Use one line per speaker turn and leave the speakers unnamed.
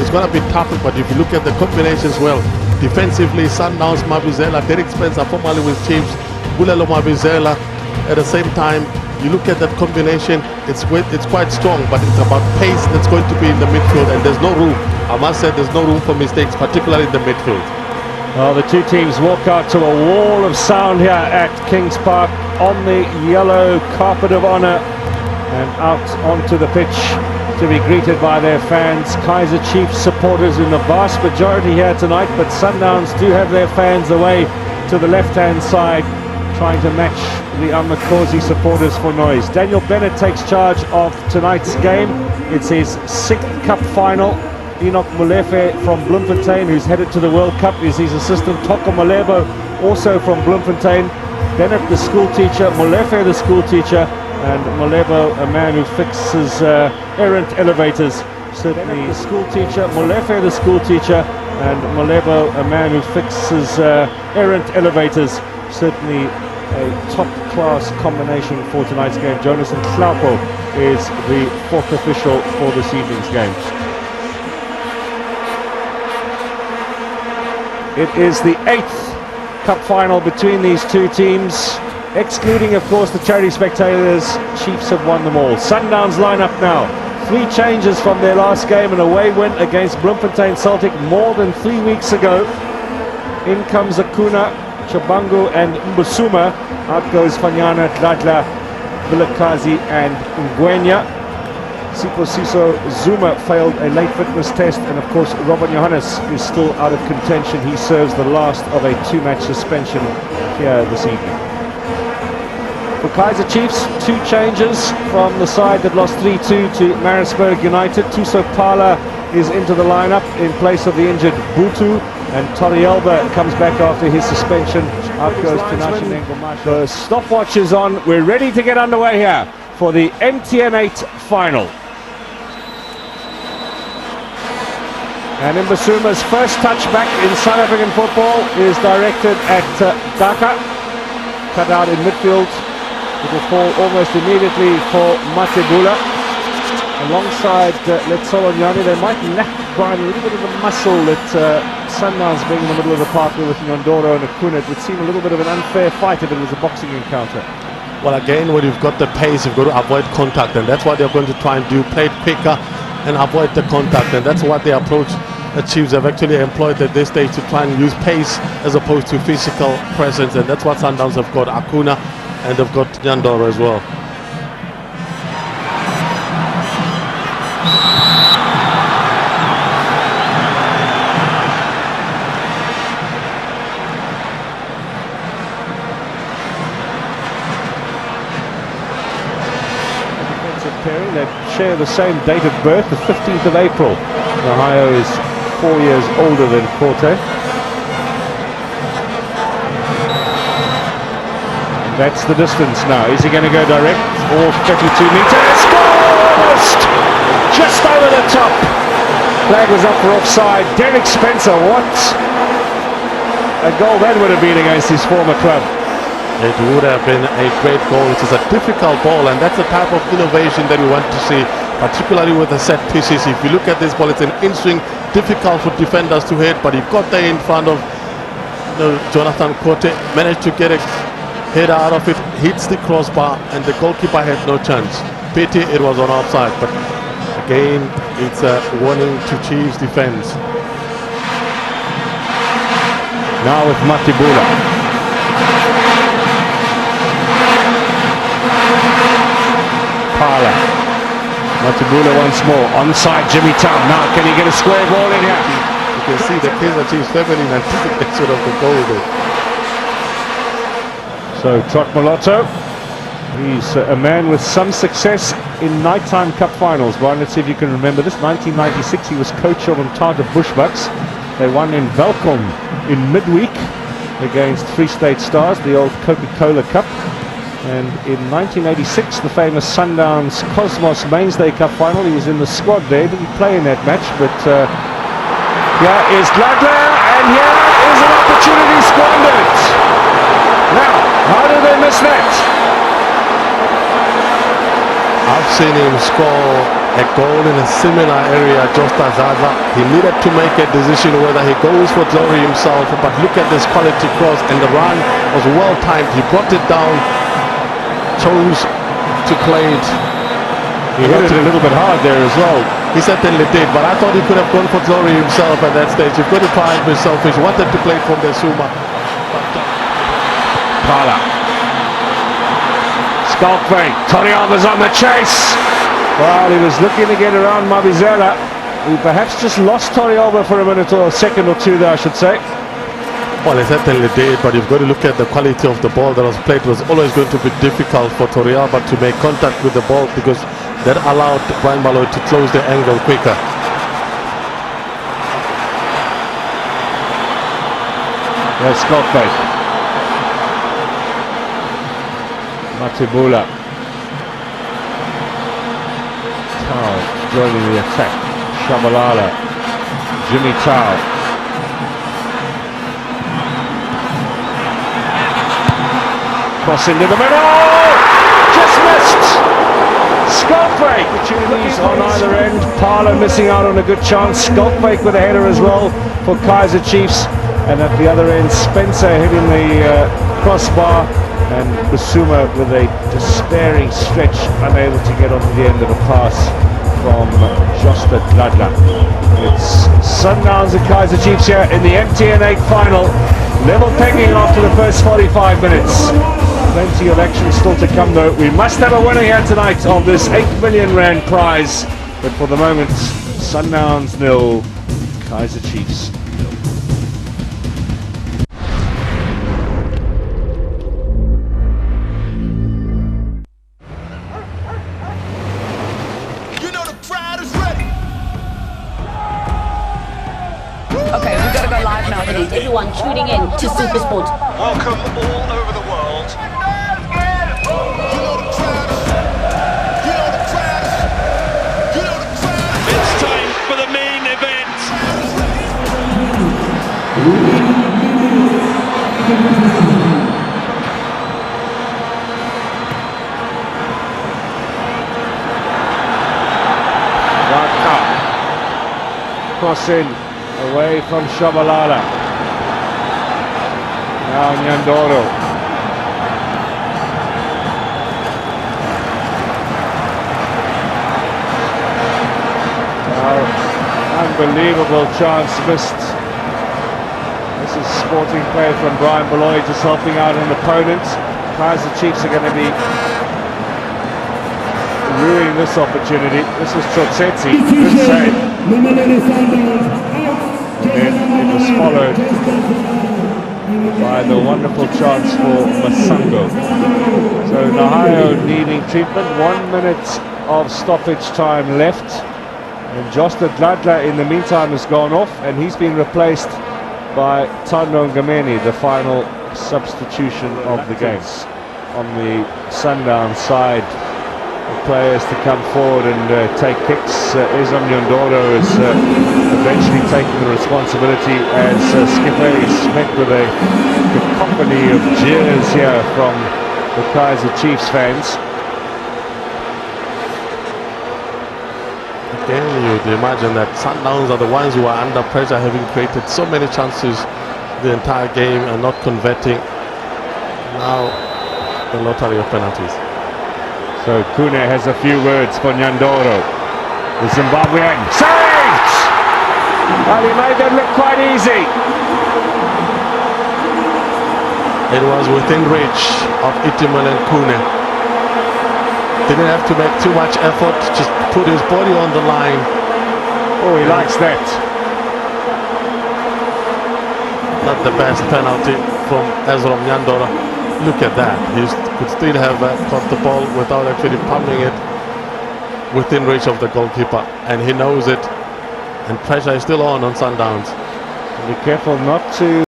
it's going to be tough, but if you look at the combinations well, defensively, Sundowns, Mabizela, Derek Spencer, formerly with Chiefs, Bulelo Mabizela, at the same time, you look at that combination, it's quite strong, but it's about pace that's going to be in the midfield, and there's no room. I must say there's no room for mistakes, particularly in the midfield.
Well, the two teams walk out to a wall of sound here at Kings Park on the yellow carpet of honor and out onto the pitch to be greeted by their fans. Kaizer Chiefs supporters in the vast majority here tonight, but Sundowns do have their fans away to the left-hand side, trying to match the Amakosi supporters for noise. Daniel Bennett takes charge of tonight's game. It's his 6th cup final. Enoch Molefe from Bloemfontein, who's headed to the World Cup, is his assistant. Toko Malebo, also from Bloemfontein. Bennett, the school teacher. Molefe, the school teacher. And Malebo, a man who fixes errant elevators. Certainly the school teacher. Molefe, the school teacher. And Malebo, a man who fixes errant elevators. Certainly a top-class combination for tonight's game. Jonas and Slaupo is the 4th official for this evening's game. It is the 8th cup final between these two teams, excluding, of course, the charity spectators. Chiefs have won them all. Sundowns line up now. 3 changes from their last game, an away win against Bloemfontein Celtic more than 3 weeks ago. In comes Akuna, Chabangu and Mbusuma. Out goes Fanyana, Dladla, Vilakazi and Ngwenya. Siposiso Zuma failed a late fitness test, and of course Robin Johannes is still out of contention. He serves the last of a 2-match suspension here this evening. For Kaizer Chiefs, 2 changes from the side that lost 3-2 to Maritzburg United. Tuso Pala is into the lineup in place of the injured Butu, and Torielba comes back after his suspension. Out goes Tinashe Nengomasha. The stopwatch is on. We're ready to get underway here for the MTN 8 final. And Mbasuma's first touch back in South African football is directed at Daka. Cut out in midfield. It will fall almost immediately for Matebula. Alongside Letsolo Nyani, they might lack Brian a little bit of the muscle that Sundowns being in the middle of the park with Nyandoro and Akuna. It would seem a little bit of an unfair fight if it was a boxing encounter.
Well, again, when you've got the pace, you've got to avoid contact, and that's what they're going to try and do. Play it quicker and avoid the contact, and that's what the approach the Chiefs have actually employed at this stage, to try and use pace as opposed to physical presence, and that's what Sundowns have got. Akuna, and they've got Nyandoro as well.
Pairing, they share the same date of birth, the 15th of April. Ohio is 4 years older than Corte. That's the distance now. Is he going to go direct? Or 32 meters? Almost! Just over the top. Flag was up for offside. Derek Spencer, what a goal that would have been against his former club.
It would have been a great goal. It is a difficult ball, and that's the type of innovation that we want to see, particularly with the set pieces. If you look at this ball, it's an in-swing, difficult for defenders to hit, but he got there in front of Jonathan Corte, managed to get a header out of it, hits the crossbar, and the goalkeeper had no chance. Pity it was on offside, but again, it's a warning to Chiefs defense.
Now with Matebula. Pala. Matebula once more. Onside Jimmy Town. Now can he get a square ball in here?
You can see the Kaizer Chiefs feminine anticipation of the goal there.
So Trot Molotto, he's a man with some success in nighttime cup finals. Brian, let's see if you can remember this. 1996, he was coach of Umtata Bushbucks. They won in Welkom in midweek against Free State Stars, the old Coca-Cola Cup. And in 1986, the famous Sundowns Cosmos Mainstay Cup final, he was in the squad there, didn't play in that match, but here is Dladla, and here is an opportunity squandered. Now, how did they miss that?
I've seen him score a goal in a similar area just as Zaza. He needed to make a decision whether he goes for glory himself, but look at this quality cross, and the run was well timed. He brought it down, chose to play it.
He hit it a little bit hard there as well.
He certainly did, but I thought he could have gone for glory himself at that stage. You've got to try and be selfish. Wanted to play it from the Suma.
Pala. Skulkvay. Toriyama's on the chase. Well, he was looking to get around Mabizela, who perhaps just lost Toriyama for a minute or a second or two there, I should say.
Well, he certainly did, but you've got to look at the quality of the ball that was played. It was always going to be difficult for Toriyama to make contact with the ball because that allowed Brian Malloy to close the angle quicker.
There's Skulkvay. Matibula. Tao joining the attack. Shabalala. Jimmy Tao. Cross into the middle. Just missed. Skulkvay. Opportunities on either end. Parla missing out on a good chance. Skulkvay with a header as well for Kaizer Chiefs. And at the other end, Spencer hitting the crossbar, and Basuma with a despairing stretch, unable to get onto the end of the pass from Josta Dladla. It's Sundowns and Kaizer Chiefs here in the Mtn Final. Level pegging after the first 45 minutes. Plenty of action still to come though. We must have a winner here tonight of this 8 million rand prize. But for the moment, Sundowns 0, Kaizer Chiefs 0.
Okay, we've got to go live now. Everyone tuning in to Supersport.
Welcome all over the world. It's time for the main event.
Cross in. Away from Shabalala. Now Nyandoro. Unbelievable chance missed. This is sporting play from Brian Beloy, just helping out an opponent. Kaizer Chiefs are going to be ruining this opportunity. This was Trotsetsi. Good save. Then it was followed by the wonderful chance for Masango. So Nahayo needing treatment. 1 minute of stoppage time left. And Josta Dladla in the meantime has gone off, and he's been replaced by Tando Ngameni, the final substitution of the game. On the Sundown side, the players to come forward and take kicks. Ezam Nyandoro is eventually taking the responsibility as skipper. He's met with a cacophony of jeers here from the Kaizer Chiefs fans.
Again, you'd imagine that Sundowns are the ones who are under pressure, having created so many chances the entire game and not converting. Now the lottery of penalties.
So Kune has a few words for Nyandoro. The Zimbabwean saved! Well, he made that look quite easy.
It was within reach of Itiman and Kune. Didn't have to make too much effort, just put his body on the line.
Oh, he likes that.
Not the best penalty from Ezram Nyandoro. Look at that. He could still have caught the ball without actually pumping it within reach of the goalkeeper. And he knows it. And pressure is still on Sundowns.
Be careful not to